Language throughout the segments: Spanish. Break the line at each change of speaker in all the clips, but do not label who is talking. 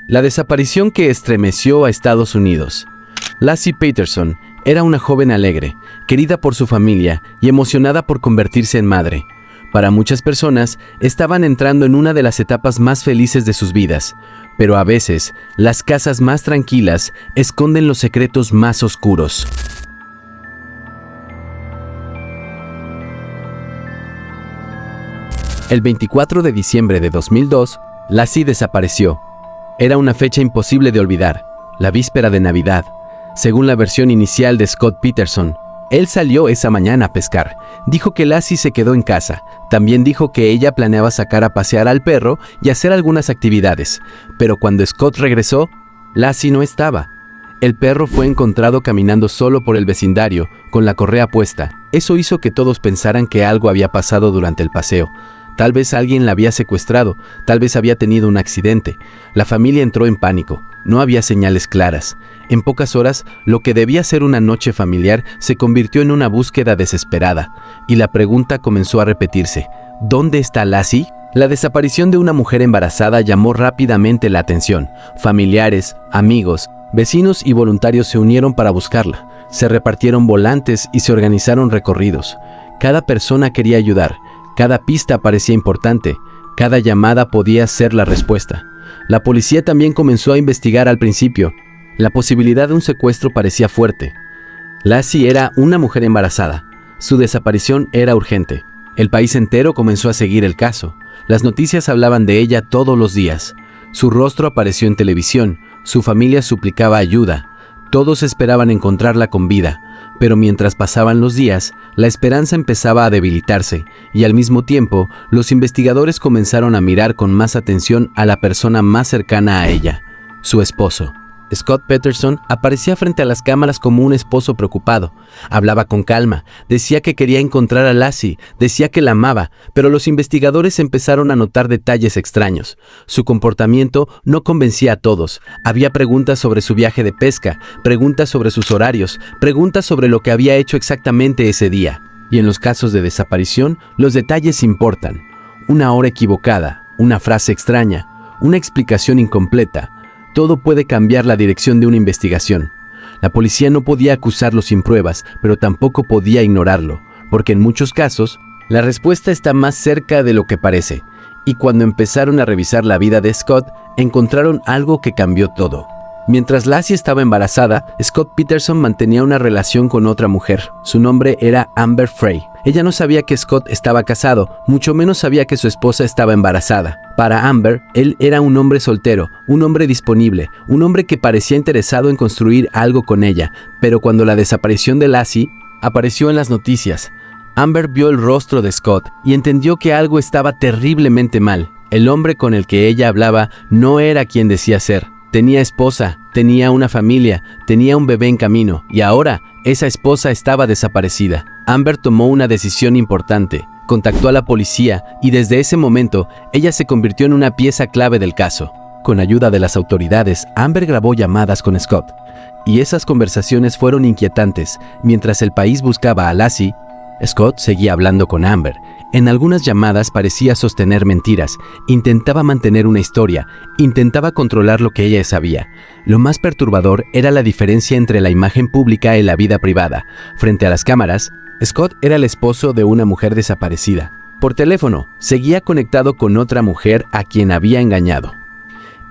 La desaparición que estremeció a Estados Unidos. Laci Peterson era una joven alegre, querida por su familia y emocionada por convertirse en madre. Para muchas personas, estaban entrando en una de las etapas más felices de sus vidas, pero a veces, las casas más tranquilas esconden los secretos más oscuros. El 24 de diciembre de 2002, Laci desapareció. Era una fecha imposible de olvidar, la víspera de Navidad. Según la versión inicial de Scott Peterson, él salió esa mañana a pescar. Dijo que Laci se quedó en casa. También dijo que ella planeaba sacar a pasear al perro y hacer algunas actividades. Pero cuando Scott regresó, Laci no estaba. El perro fue encontrado caminando solo por el vecindario, con la correa puesta. Eso hizo que todos pensaran que algo había pasado durante el paseo. Tal vez alguien la había secuestrado, tal vez había tenido un accidente. La familia entró en pánico. No había señales claras. En pocas horas, lo que debía ser una noche familiar se convirtió en una búsqueda desesperada. Y la pregunta comenzó a repetirse: ¿dónde está Laci? La desaparición de una mujer embarazada llamó rápidamente la atención. Familiares, amigos, vecinos y voluntarios se unieron para buscarla. Se repartieron volantes y se organizaron recorridos. Cada persona quería ayudar. Cada pista parecía importante, cada llamada podía ser la respuesta. La policía también comenzó a investigar al principio. La posibilidad de un secuestro parecía fuerte. Laci era una mujer embarazada. Su desaparición era urgente. El país entero comenzó a seguir el caso. Las noticias hablaban de ella todos los días. Su rostro apareció en televisión. Su familia suplicaba ayuda. Todos esperaban encontrarla con vida. Pero mientras pasaban los días, la esperanza empezaba a debilitarse y al mismo tiempo, los investigadores comenzaron a mirar con más atención a la persona más cercana a ella, su esposo. Scott Peterson aparecía frente a las cámaras como un esposo preocupado. Hablaba con calma, decía que quería encontrar a Laci, decía que la amaba, pero los investigadores empezaron a notar detalles extraños. Su comportamiento no convencía a todos. Había preguntas sobre su viaje de pesca, preguntas sobre sus horarios, preguntas sobre lo que había hecho exactamente ese día. Y en los casos de desaparición, los detalles importan. Una hora equivocada, una frase extraña, una explicación incompleta. Todo puede cambiar la dirección de una investigación. La policía no podía acusarlo sin pruebas, pero tampoco podía ignorarlo, porque en muchos casos, la respuesta está más cerca de lo que parece. Y cuando empezaron a revisar la vida de Scott, encontraron algo que cambió todo. Mientras Laci estaba embarazada, Scott Peterson mantenía una relación con otra mujer. Su nombre era Amber Frey. Ella no sabía que Scott estaba casado, mucho menos sabía que su esposa estaba embarazada. Para Amber, él era un hombre soltero, un hombre disponible, un hombre que parecía interesado en construir algo con ella. Pero cuando la desaparición de Laci apareció en las noticias, Amber vio el rostro de Scott y entendió que algo estaba terriblemente mal. El hombre con el que ella hablaba no era quien decía ser. Tenía esposa, tenía una familia, tenía un bebé en camino y ahora esa esposa estaba desaparecida. Amber tomó una decisión importante, contactó a la policía y desde ese momento ella se convirtió en una pieza clave del caso. Con ayuda de las autoridades, Amber grabó llamadas con Scott y esas conversaciones fueron inquietantes. Mientras el país buscaba a Laci, Scott seguía hablando con Amber. En algunas llamadas parecía sostener mentiras, intentaba mantener una historia, intentaba controlar lo que ella sabía. Lo más perturbador era la diferencia entre la imagen pública y la vida privada. Frente a las cámaras, Scott era el esposo de una mujer desaparecida. Por teléfono, seguía conectado con otra mujer a quien había engañado.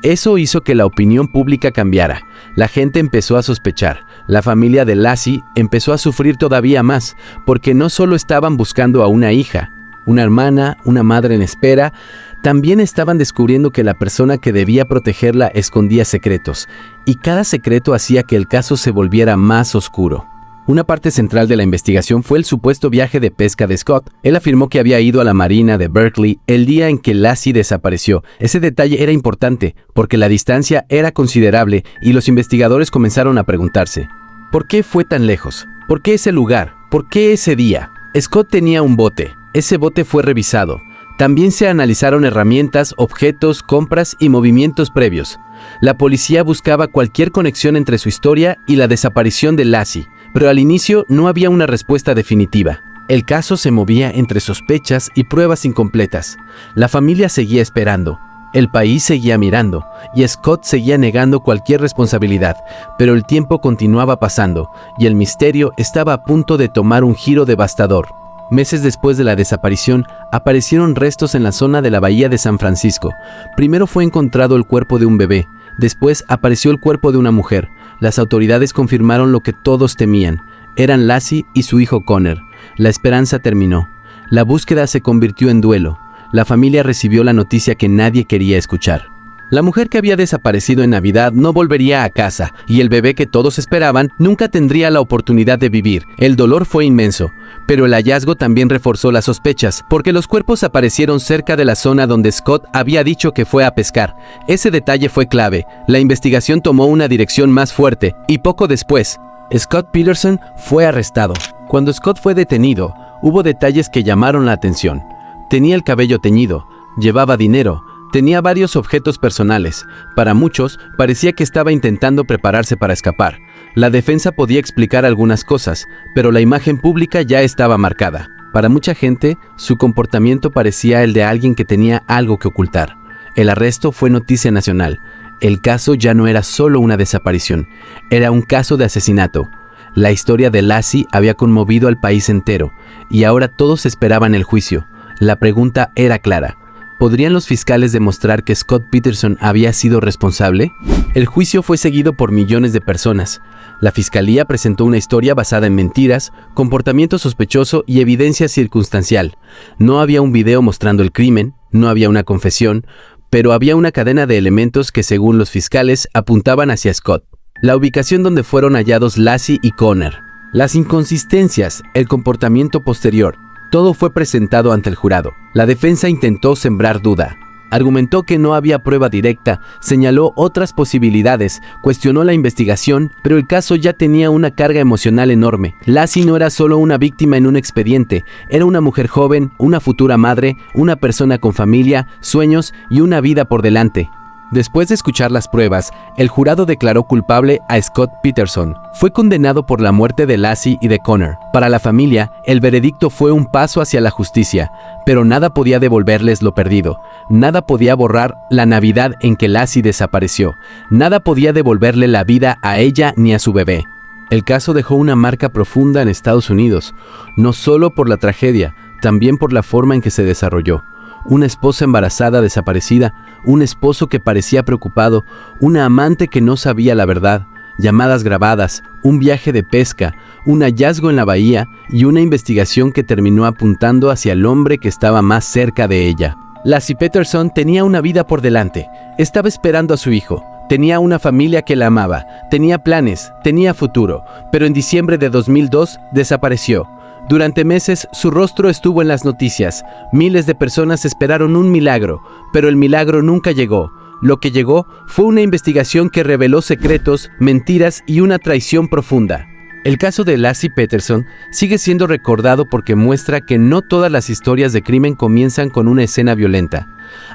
Eso hizo que la opinión pública cambiara. La gente empezó a sospechar. La familia de Laci empezó a sufrir todavía más, porque no solo estaban buscando a una hija, una hermana, una madre en espera, también estaban descubriendo que la persona que debía protegerla escondía secretos, y cada secreto hacía que el caso se volviera más oscuro. Una parte central de la investigación fue el supuesto viaje de pesca de Scott. Él afirmó que había ido a la marina de Berkeley el día en que Laci desapareció. Ese detalle era importante porque la distancia era considerable y los investigadores comenzaron a preguntarse: ¿por qué fue tan lejos? ¿Por qué ese lugar? ¿Por qué ese día? Scott tenía un bote. Ese bote fue revisado. También se analizaron herramientas, objetos, compras y movimientos previos. La policía buscaba cualquier conexión entre su historia y la desaparición de Laci, pero al inicio no había una respuesta definitiva. El caso se movía entre sospechas y pruebas incompletas. La familia seguía esperando. El país seguía mirando, y Scott seguía negando cualquier responsabilidad, pero el tiempo continuaba pasando, y el misterio estaba a punto de tomar un giro devastador. Meses después de la desaparición, aparecieron restos en la zona de la bahía de San Francisco. Primero fue encontrado el cuerpo de un bebé, después apareció el cuerpo de una mujer. Las autoridades confirmaron lo que todos temían. Eran Lassie y su hijo Connor. La esperanza terminó. La búsqueda se convirtió en duelo. La familia recibió la noticia que nadie quería escuchar. La mujer que había desaparecido en Navidad no volvería a casa, y el bebé que todos esperaban nunca tendría la oportunidad de vivir. El dolor fue inmenso, pero el hallazgo también reforzó las sospechas, porque los cuerpos aparecieron cerca de la zona donde Scott había dicho que fue a pescar. Ese detalle fue clave. La investigación tomó una dirección más fuerte, y poco después, Scott Peterson fue arrestado. Cuando Scott fue detenido, hubo detalles que llamaron la atención. Tenía el cabello teñido, llevaba dinero, tenía varios objetos personales. Para muchos, parecía que estaba intentando prepararse para escapar. La defensa podía explicar algunas cosas, pero la imagen pública ya estaba marcada. Para mucha gente, su comportamiento parecía el de alguien que tenía algo que ocultar. El arresto fue noticia nacional. El caso ya no era solo una desaparición, era un caso de asesinato. La historia de Lassie había conmovido al país entero, y ahora todos esperaban el juicio. La pregunta era clara. ¿Podrían los fiscales demostrar que Scott Peterson había sido responsable? El juicio fue seguido por millones de personas. La fiscalía presentó una historia basada en mentiras, comportamiento sospechoso y evidencia circunstancial. No había un video mostrando el crimen, no había una confesión, pero había una cadena de elementos que, según los fiscales, apuntaban hacia Scott. La ubicación donde fueron hallados Lassie y Connor, las inconsistencias, el comportamiento posterior. Todo fue presentado ante el jurado. La defensa intentó sembrar duda. Argumentó que no había prueba directa, señaló otras posibilidades, cuestionó la investigación, pero el caso ya tenía una carga emocional enorme. Lassie no era solo una víctima en un expediente, era una mujer joven, una futura madre, una persona con familia, sueños y una vida por delante. Después de escuchar las pruebas, el jurado declaró culpable a Scott Peterson. Fue condenado por la muerte de Lassie y de Connor. Para la familia, el veredicto fue un paso hacia la justicia, pero nada podía devolverles lo perdido. Nada podía borrar la Navidad en que Lassie desapareció. Nada podía devolverle la vida a ella ni a su bebé. El caso dejó una marca profunda en Estados Unidos, no solo por la tragedia, también por la forma en que se desarrolló. Una esposa embarazada desaparecida, un esposo que parecía preocupado, una amante que no sabía la verdad, llamadas grabadas, un viaje de pesca, un hallazgo en la bahía y una investigación que terminó apuntando hacia el hombre que estaba más cerca de ella. Lassie Peterson tenía una vida por delante, estaba esperando a su hijo, tenía una familia que la amaba, tenía planes, tenía futuro, pero en diciembre de 2002 desapareció. Durante meses su rostro estuvo en las noticias. Miles de personas esperaron un milagro, pero el milagro nunca llegó. Lo que llegó fue una investigación que reveló secretos, mentiras y una traición profunda. El caso de Lassie Peterson sigue siendo recordado porque muestra que no todas las historias de crimen comienzan con una escena violenta.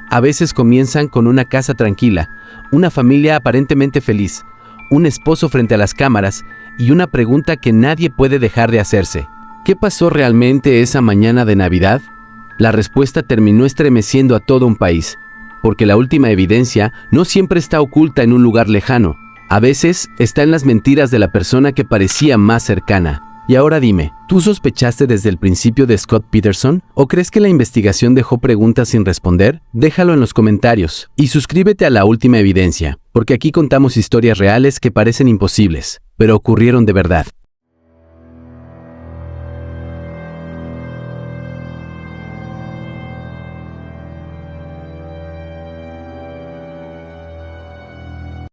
A veces comienzan con una casa tranquila, una familia aparentemente feliz, un esposo frente a las cámaras y una pregunta que nadie puede dejar de hacerse. ¿Qué pasó realmente esa mañana de Navidad? La respuesta terminó estremeciendo a todo un país, porque la última evidencia no siempre está oculta en un lugar lejano. A veces está en las mentiras de la persona que parecía más cercana. Y ahora dime, ¿tú sospechaste desde el principio de Scott Peterson? ¿O crees que la investigación dejó preguntas sin responder? Déjalo en los comentarios y suscríbete a La Última Evidencia, porque aquí contamos historias reales que parecen imposibles, pero ocurrieron de verdad.